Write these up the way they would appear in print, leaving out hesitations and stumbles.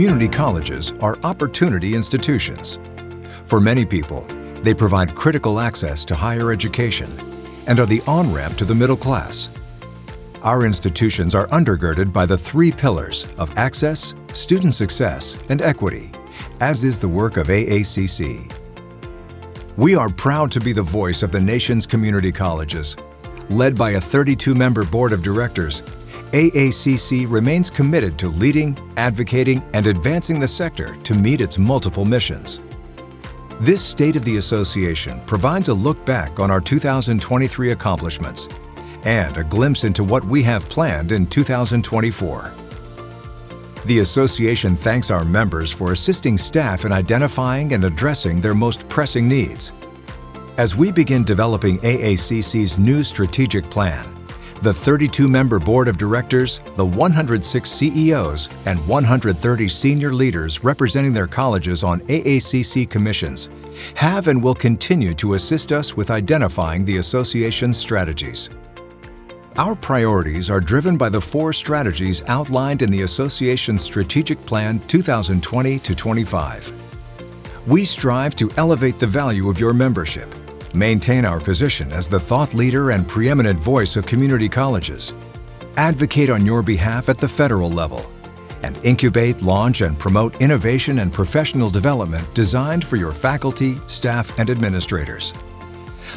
community colleges are opportunity institutions. For many people, they provide critical access to higher education and are the on-ramp to the middle class. Our institutions are undergirded by the three pillars of access, student success, and equity, as is the work of AACC. We are proud to be the voice of the nation's community colleges. Led by a 32-member board of directors, AACC remains committed to leading, advocating, and advancing the sector to meet its multiple missions. This State of the Association provides a look back on our 2023 accomplishments and a glimpse into what we have planned in 2024. The Association thanks our members for assisting staff in identifying and addressing their most pressing needs. As we begin developing AACC's new strategic plan, the 32-member board of directors, the 106 CEOs, and 130 senior leaders representing their colleges on AACC commissions have and will continue to assist us with identifying the association's strategies. Our priorities are driven by the four strategies outlined in the Association's Strategic Plan 2020-25. We strive to elevate the value of your membership, maintain our position as the thought leader and preeminent voice of community colleges, advocate on your behalf at the federal level, and incubate, launch, and promote innovation and professional development designed for your faculty, staff, and administrators.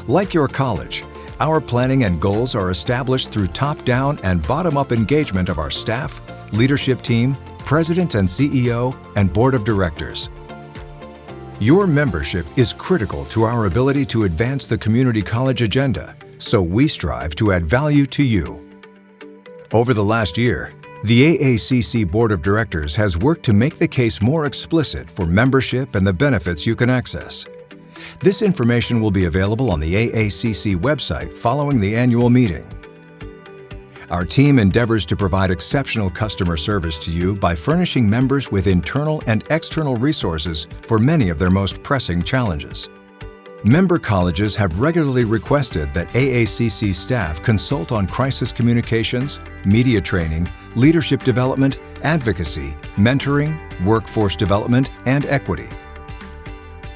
Like your college, our planning and goals are established through top-down and bottom-up engagement of our staff, leadership team, president and CEO, and board of directors. Your membership is critical to our ability to advance the community college agenda, so we strive to add value to you. Over the last year, the AACC Board of Directors has worked to make the case more explicit for membership and the benefits you can access. This information will be available on the AACC website following the annual meeting. Our team endeavors to provide exceptional customer service to you by furnishing members with internal and external resources for many of their most pressing challenges. Member colleges have regularly requested that AACC staff consult on crisis communications, media training, leadership development, advocacy, mentoring, workforce development, and equity.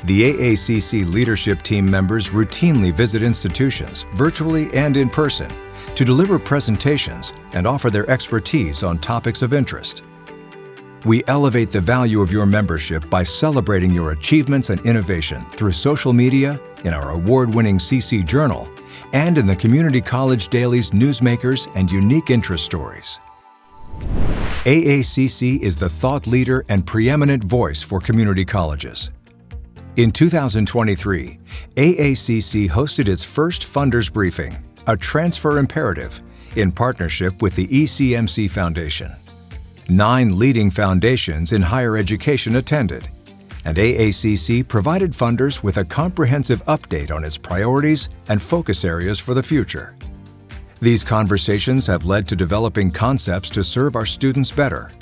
The AACC leadership team members routinely visit institutions, virtually and in person, to deliver presentations and offer their expertise on topics of interest. We elevate the value of your membership by celebrating your achievements and innovation through social media, in our award-winning CC Journal, and in the Community College Daily's newsmakers and unique interest stories. AACC is the thought leader and preeminent voice for community colleges. In 2023, AACC hosted its first Funders Briefing, a transfer imperative, in partnership with the ECMC Foundation. 9 leading foundations in higher education attended, and AACC provided funders with a comprehensive update on its priorities and focus areas for the future. These conversations have led to developing concepts to serve our students better.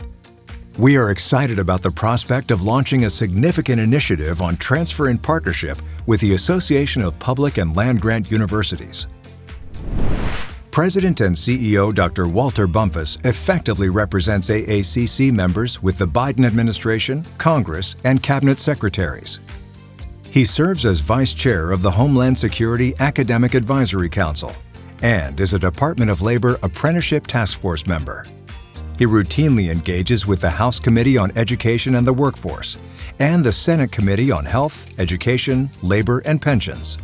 We are excited about the prospect of launching a significant initiative on transfer in partnership with the Association of Public and Land-Grant Universities. President and CEO Dr. Walter Bumpus effectively represents AACC members with the Biden administration, Congress, and cabinet secretaries. He serves as Vice Chair of the Homeland Security Academic Advisory Council and is a Department of Labor Apprenticeship Task Force member. He routinely engages with the House Committee on Education and the Workforce and the Senate Committee on Health, Education, Labor, and Pensions.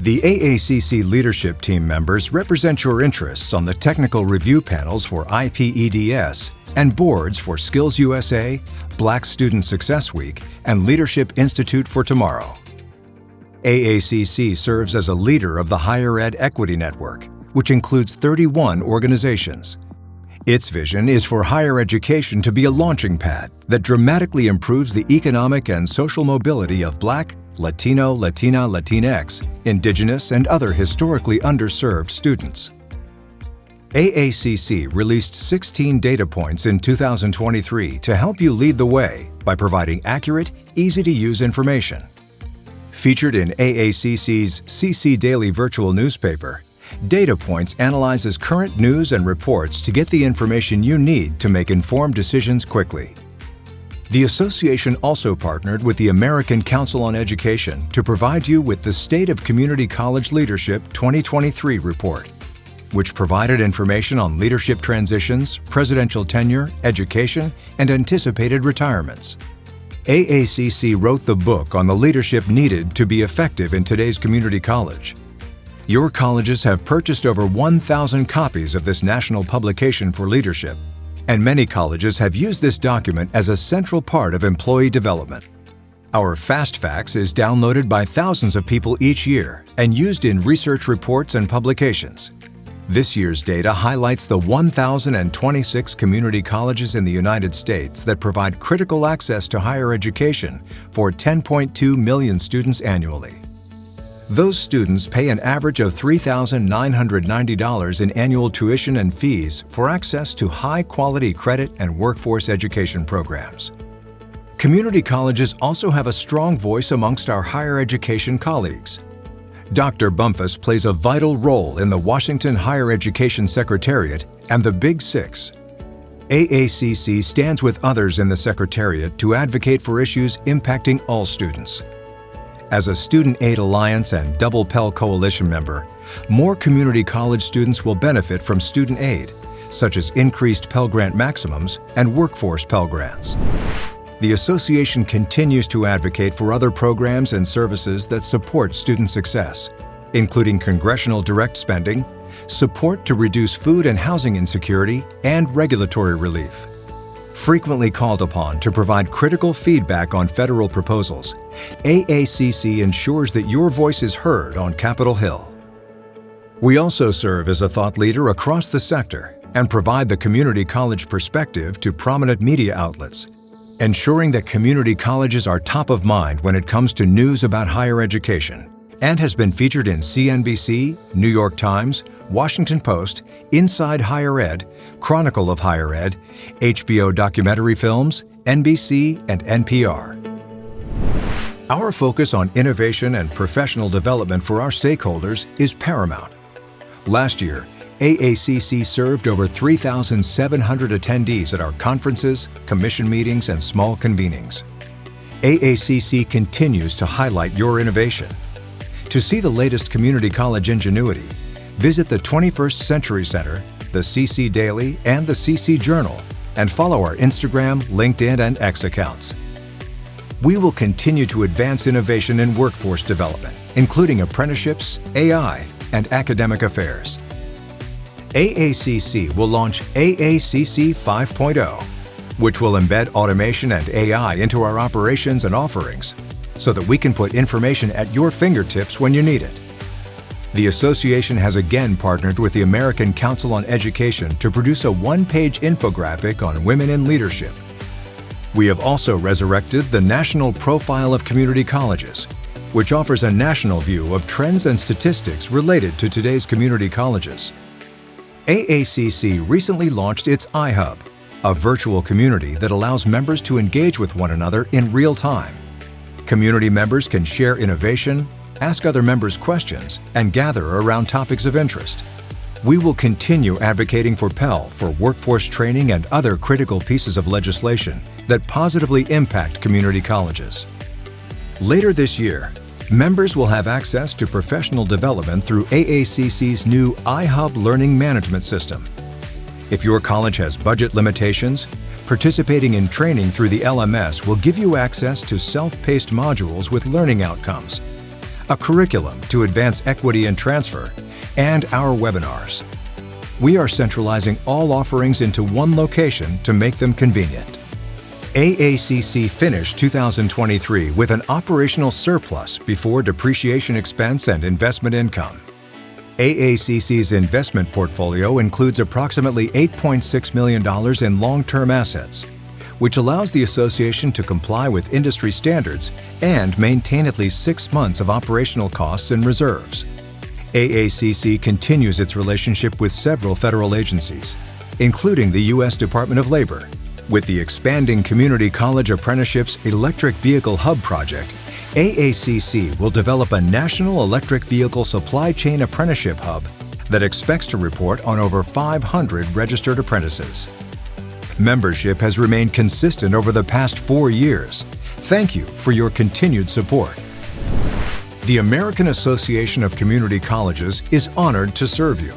The AACC leadership team members represent your interests on the technical review panels for IPEDS and boards for Skills USA, Black Student Success Week, and Leadership Institute for Tomorrow. AACC serves as a leader of the Higher Ed Equity Network, which includes 31 organizations. Its vision is for higher education to be a launching pad that dramatically improves the economic and social mobility of Black, Latino, Latina, Latinx, Indigenous, and other historically underserved students. AACC released 16 data points in 2023 to help you lead the way by providing accurate, easy-to-use information. Featured in AACC's CC Daily virtual newspaper, Data Points analyzes current news and reports to get the information you need to make informed decisions quickly. The association also partnered with the American Council on Education to provide you with the State of Community College Leadership 2023 report, which provided information on leadership transitions, presidential tenure, education, and anticipated retirements. AACC wrote the book on the leadership needed to be effective in today's community college. Your colleges have purchased over 1,000 copies of this national publication for leadership, and many colleges have used this document as a central part of employee development. Our Fast Facts is downloaded by thousands of people each year and used in research reports and publications. This year's data highlights the 1,026 community colleges in the United States that provide critical access to higher education for 10.2 million students annually. Those students pay an average of $3,990 in annual tuition and fees for access to high-quality credit and workforce education programs. Community colleges also have a strong voice amongst our higher education colleagues. Dr. Bumpus plays a vital role in the Washington Higher Education Secretariat and the Big Six. AACC stands with others in the Secretariat to advocate for issues impacting all students. As a Student Aid Alliance and Double Pell Coalition member, more community college students will benefit from student aid, such as increased Pell Grant maximums and workforce Pell Grants. The association continues to advocate for other programs and services that support student success, including congressional direct spending, support to reduce food and housing insecurity, and regulatory relief. Frequently called upon to provide critical feedback on federal proposals, AACC ensures that your voice is heard on Capitol Hill. We also serve as a thought leader across the sector and provide the community college perspective to prominent media outlets, ensuring that community colleges are top of mind when it comes to news about higher education, and has been featured in CNBC, New York Times, Washington Post, Inside Higher Ed, Chronicle of Higher Ed, HBO documentary films, NBC, and NPR. Our focus on innovation and professional development for our stakeholders is paramount. Last year, AACC served over 3,700 attendees at our conferences, commission meetings, and small convenings. AACC continues to highlight your innovation. To see the latest community college ingenuity, visit the 21st Century Center, the CC Daily, and the CC Journal, and follow our Instagram, LinkedIn, and X accounts. We will continue to advance innovation in workforce development, including apprenticeships, AI, and academic affairs. AACC will launch AACC 5.0, which will embed automation and AI into our operations and offerings so that we can put information at your fingertips when you need it. The association has again partnered with the American Council on Education to produce a one-page infographic on women in leadership. We have also resurrected the National Profile of Community Colleges, which offers a national view of trends and statistics related to today's community colleges. AACC recently launched its iHub, a virtual community that allows members to engage with one another in real time. Community members can share innovation, ask other members questions, and gather around topics of interest. We will continue advocating for Pell for workforce training and other critical pieces of legislation that positively impact community colleges. Later this year, members will have access to professional development through AACC's new iHub Learning Management System. If your college has budget limitations, participating in training through the LMS will give you access to self-paced modules with learning outcomes, a curriculum to advance equity and transfer, and our webinars. We are centralizing all offerings into one location to make them convenient. AACC finished 2023 with an operational surplus before depreciation expense and investment income. AACC's investment portfolio includes approximately $8.6 million in long-term assets, which allows the association to comply with industry standards and maintain at least 6 months of operational costs and reserves. AACC continues its relationship with several federal agencies, including the U.S. Department of Labor. With the expanding Community College Apprenticeships Electric Vehicle Hub project, AACC will develop a national electric vehicle supply chain apprenticeship hub that expects to report on over 500 registered apprentices. Membership has remained consistent over the past 4 years. Thank you for your continued support. The American Association of Community Colleges is honored to serve you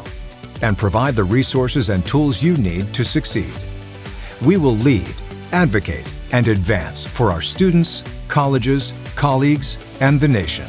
and provide the resources and tools you need to succeed. We will lead, advocate, and advance for our students, colleges, colleagues, and the nation.